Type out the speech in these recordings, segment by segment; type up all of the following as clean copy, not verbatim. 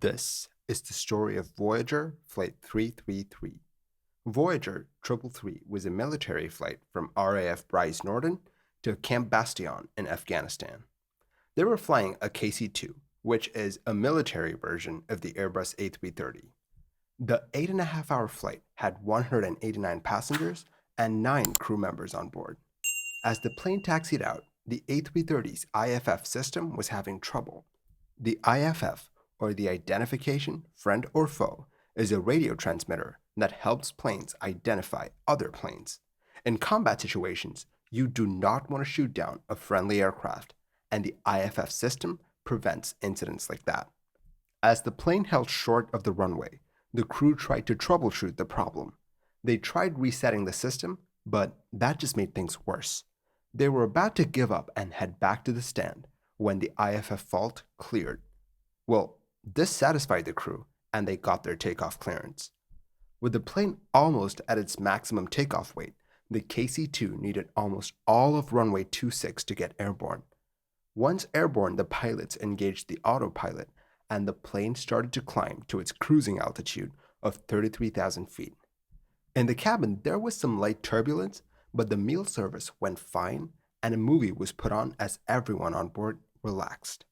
This is the story of Voyager Flight 333. Voyager 333 was a military flight from RAF brize Norton to Camp Bastion in Afghanistan. They were flying a KC-2, which is a military version of the Airbus A330. The 8.5-hour flight had 189 passengers and 9 crew members on board. As the plane taxied out, the A330's IFF system was having trouble. The IFF, or the Identification, Friend or Foe, is a radio transmitter that helps planes identify other planes. In combat situations, you do not want to shoot down a friendly aircraft, and the IFF system prevents incidents like that. As the plane held short of the runway, the crew tried to troubleshoot the problem. They tried resetting the system, but that just made things worse. They were about to give up and head back to the stand when the IFF fault cleared. Well, this satisfied the crew, and they got their takeoff clearance. With the plane almost at its maximum takeoff weight, the KC-2 needed almost all of runway 26 to get airborne. Once airborne, the pilots engaged the autopilot, and the plane started to climb to its cruising altitude of 33,000 feet. In the cabin, there was some light turbulence, but the meal service went fine, and a movie was put on as everyone on board relaxed.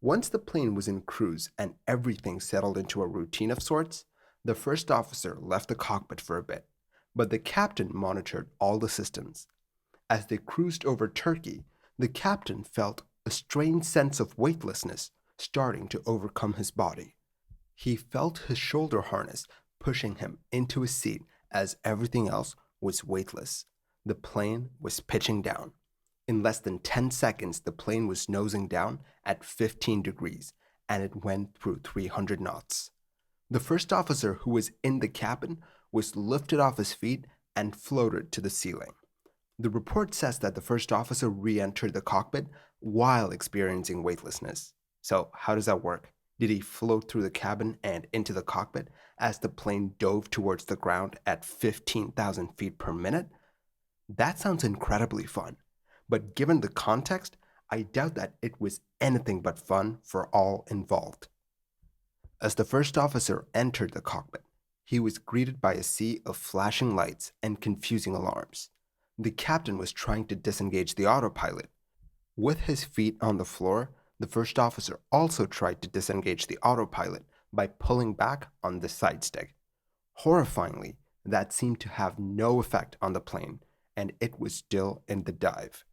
Once the plane was in cruise and everything settled into a routine of sorts, the first officer left the cockpit for a bit, but the captain monitored all the systems. As they cruised over Turkey, the captain felt a strange sense of weightlessness starting to overcome his body. He felt his shoulder harness pushing him into his seat as everything else was weightless. The plane was pitching down. In less than 10 seconds, the plane was nosing down at 15 degrees, and it went through 300 knots. The first officer who was in the cabin was lifted off his feet and floated to the ceiling. The report says that the first officer re-entered the cockpit while experiencing weightlessness. So how does that work? Did he float through the cabin and into the cockpit as the plane dove towards the ground at 15,000 feet per minute? That sounds incredibly fun. But given the context, I doubt that it was anything but fun for all involved. As the first officer entered the cockpit, he was greeted by a sea of flashing lights and confusing alarms. The captain was trying to disengage the autopilot. With his feet on the floor, the first officer also tried to disengage the autopilot by pulling back on the side stick. Horrifyingly, that seemed to have no effect on the plane, and it was still in the dive.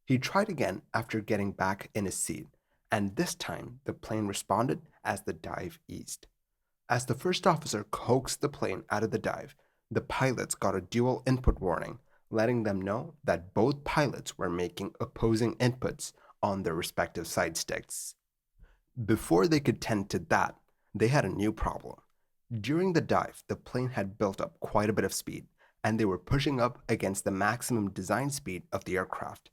He tried again after getting back in his seat, and this time the plane responded as the dive eased. As the first officer coaxed the plane out of the dive, the pilots got a dual input warning, letting them know that both pilots were making opposing inputs on their respective side sticks. Before they could tend to that, they had a new problem. During the dive, the plane had built up quite a bit of speed, and they were pushing up against the maximum design speed of the aircraft.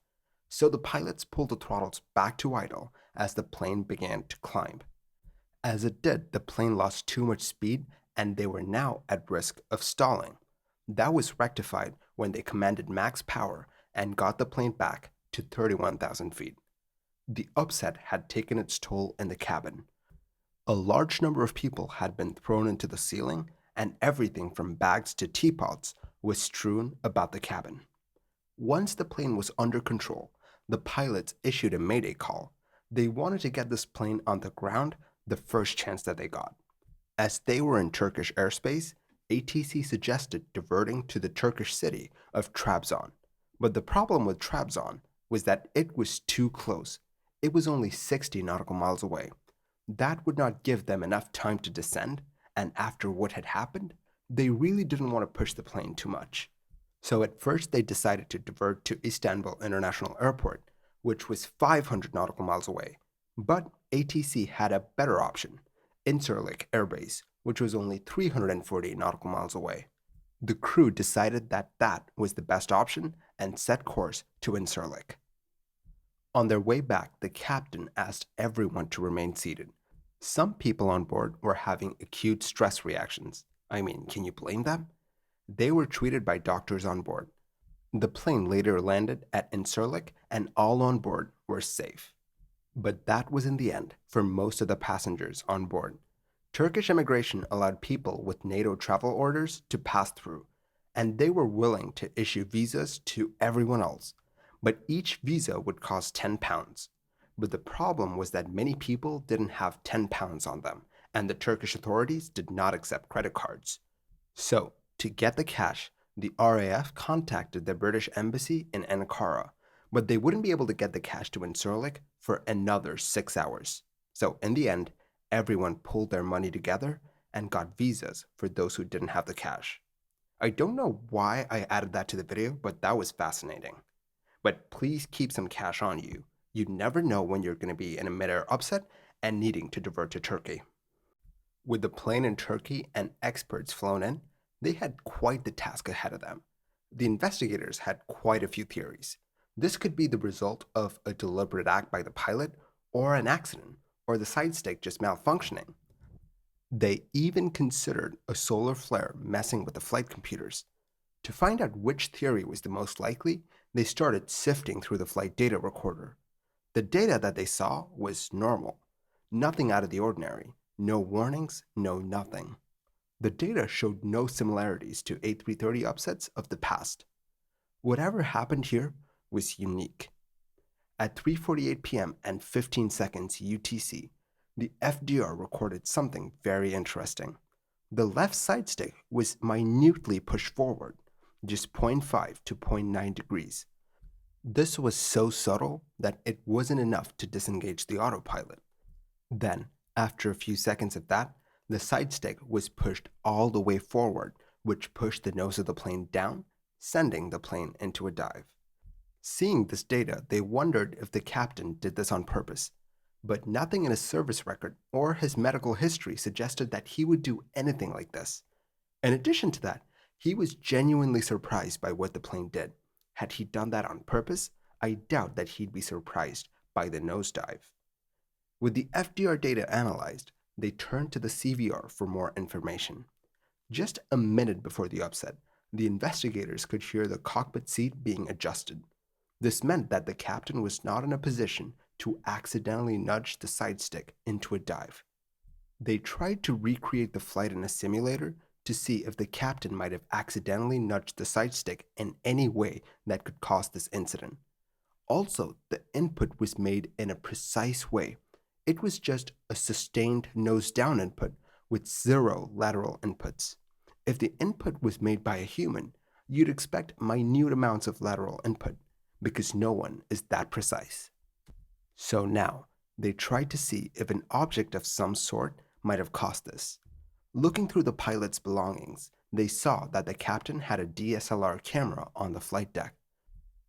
So the pilots pulled the throttles back to idle as the plane began to climb. As it did, the plane lost too much speed and they were now at risk of stalling. That was rectified when they commanded max power and got the plane back to 31,000 feet. The upset had taken its toll in the cabin. A large number of people had been thrown into the ceiling, and everything from bags to teapots was strewn about the cabin. Once the plane was under control, the pilots issued a mayday call. They wanted to get this plane on the ground the first chance that they got. As they were in Turkish airspace, ATC suggested diverting to the Turkish city of Trabzon. But the problem with Trabzon was that it was too close. It was only 60 nautical miles away. That would not give them enough time to descend, and after what had happened, they really didn't want to push the plane too much. So at first they decided to divert to Istanbul International Airport, which was 500 nautical miles away. But ATC had a better option, Incirlik Air Base, which was only 340 nautical miles away. The crew decided that that was the best option and set course to Incirlik. On their way back, the captain asked everyone to remain seated. Some people on board were having acute stress reactions. I mean, can you blame them? They were treated by doctors on board. The plane later landed at Incirlik and all on board were safe. But that was in the end for most of the passengers on board. Turkish immigration allowed people with NATO travel orders to pass through, and they were willing to issue visas to everyone else, but each visa would cost £10. But the problem was that many people didn't have £10 on them, and the Turkish authorities did not accept credit cards. So, to get the cash, the RAF contacted the British embassy in Ankara, but they wouldn't be able to get the cash to Incirlik for another 6 hours. So, in the end, everyone pulled their money together and got visas for those who didn't have the cash. I don't know why I added that to the video, but that was fascinating. But please keep some cash on you. You never know when you're going to be in a midair upset and needing to divert to Turkey. With the plane in Turkey and experts flown in, they had quite the task ahead of them. The investigators had quite a few theories. This could be the result of a deliberate act by the pilot, or an accident, or the side stick just malfunctioning. They even considered a solar flare messing with the flight computers. To find out which theory was the most likely, they started sifting through the flight data recorder. The data that they saw was normal. Nothing out of the ordinary. No warnings, no nothing. The data showed no similarities to A330 upsets of the past. Whatever happened here was unique. At 3:48 p.m. and 15 seconds UTC, the FDR recorded something very interesting. The left side stick was minutely pushed forward, just 0.5 to 0.9 degrees. This was so subtle that it wasn't enough to disengage the autopilot. Then, after a few seconds of that, the side stick was pushed all the way forward, which pushed the nose of the plane down, sending the plane into a dive. Seeing this data, they wondered if the captain did this on purpose, but nothing in his service record or his medical history suggested that he would do anything like this. In addition to that, he was genuinely surprised by what the plane did. Had he done that on purpose, I doubt that he'd be surprised by the nosedive. With the FDR data analyzed, they turned to the CVR for more information. Just a minute before the upset, the investigators could hear the cockpit seat being adjusted. This meant that the captain was not in a position to accidentally nudge the side stick into a dive. They tried to recreate the flight in a simulator to see if the captain might have accidentally nudged the side stick in any way that could cause this incident. Also, the input was made in a precise way. It was just a sustained nose-down input with 0 lateral inputs. If the input was made by a human, you'd expect minute amounts of lateral input, because no one is that precise. So now, they tried to see if an object of some sort might have caused this. Looking through the pilot's belongings, they saw that the captain had a DSLR camera on the flight deck.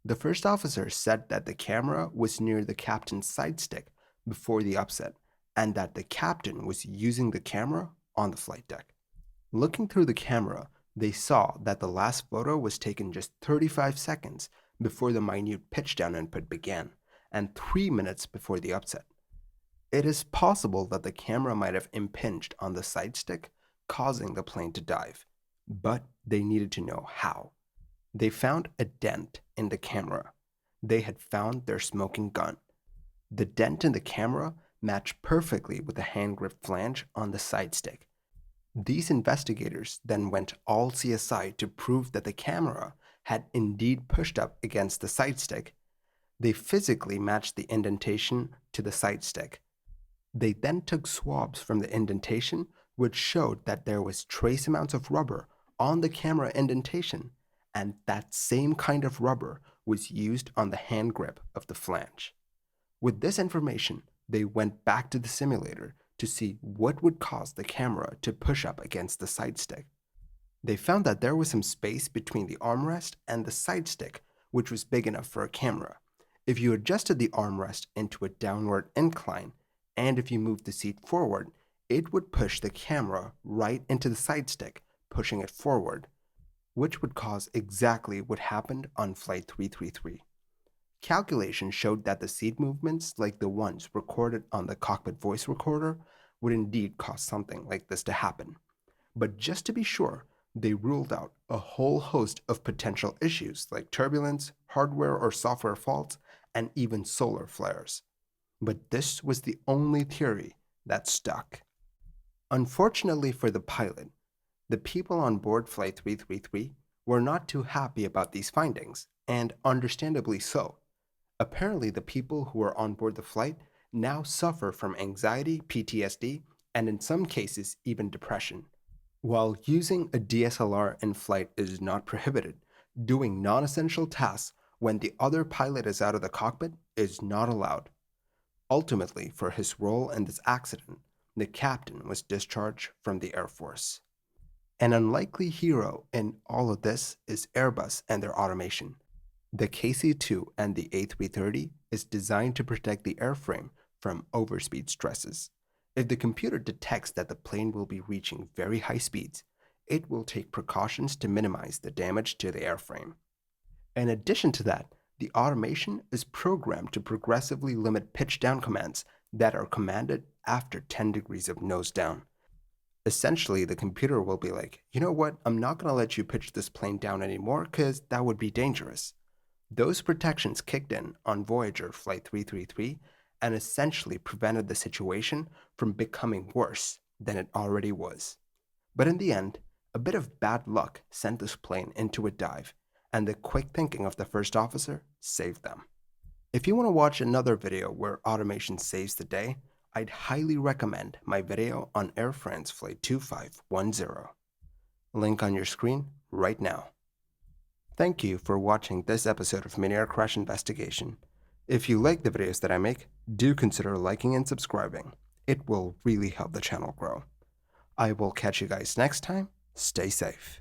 The first officer said that the camera was near the captain's side stick before the upset, and that the captain was using the camera on the flight deck. Looking through the camera, they saw that the last photo was taken just 35 seconds before the minute pitch-down input began, and 3 minutes before the upset. It is possible that the camera might have impinged on the side stick, causing the plane to dive, but they needed to know how. They found a dent in the camera. They had found their smoking gun. The dent in the camera matched perfectly with the hand grip flange on the side stick. These investigators then went all CSI to prove that the camera had indeed pushed up against the side stick. They physically matched the indentation to the side stick. They then took swabs from the indentation, which showed that there was trace amounts of rubber on the camera indentation, and that same kind of rubber was used on the hand grip of the flange. With this information, they went back to the simulator to see what would cause the camera to push up against the side stick. They found that there was some space between the armrest and the side stick, which was big enough for a camera. If you adjusted the armrest into a downward incline, and if you moved the seat forward, it would push the camera right into the side stick, pushing it forward, which would cause exactly what happened on Flight 333. Calculations showed that the seat movements, like the ones recorded on the cockpit voice recorder, would indeed cause something like this to happen. But just to be sure, they ruled out a whole host of potential issues like turbulence, hardware or software faults, and even solar flares. But this was the only theory that stuck. Unfortunately for the pilot, the people on board Flight 333 were not too happy about these findings, and understandably so. Apparently, the people who were on board the flight now suffer from anxiety, PTSD, and in some cases, even depression. While using a DSLR in flight is not prohibited, doing non essential tasks when the other pilot is out of the cockpit is not allowed. Ultimately, for his role in this accident, the captain was discharged from the Air Force. An unlikely hero in all of this is Airbus and their automation. The KC-2 and the A330 is designed to protect the airframe from overspeed stresses. If the computer detects that the plane will be reaching very high speeds, it will take precautions to minimize the damage to the airframe. In addition to that, the automation is programmed to progressively limit pitch down commands that are commanded after 10 degrees of nose down. Essentially, the computer will be like, you know what, I'm not going to let you pitch this plane down anymore because that would be dangerous. Those protections kicked in on Voyager Flight 333 and essentially prevented the situation from becoming worse than it already was. But in the end, a bit of bad luck sent this plane into a dive, and the quick thinking of the first officer saved them. If you want to watch another video where automation saves the day, I'd highly recommend my video on Air France Flight 2510. Link on your screen right now. Thank you for watching this episode of Midair Crash Investigation. If you like the videos that I make, do consider liking and subscribing. It will really help the channel grow. I will catch you guys next time. Stay safe.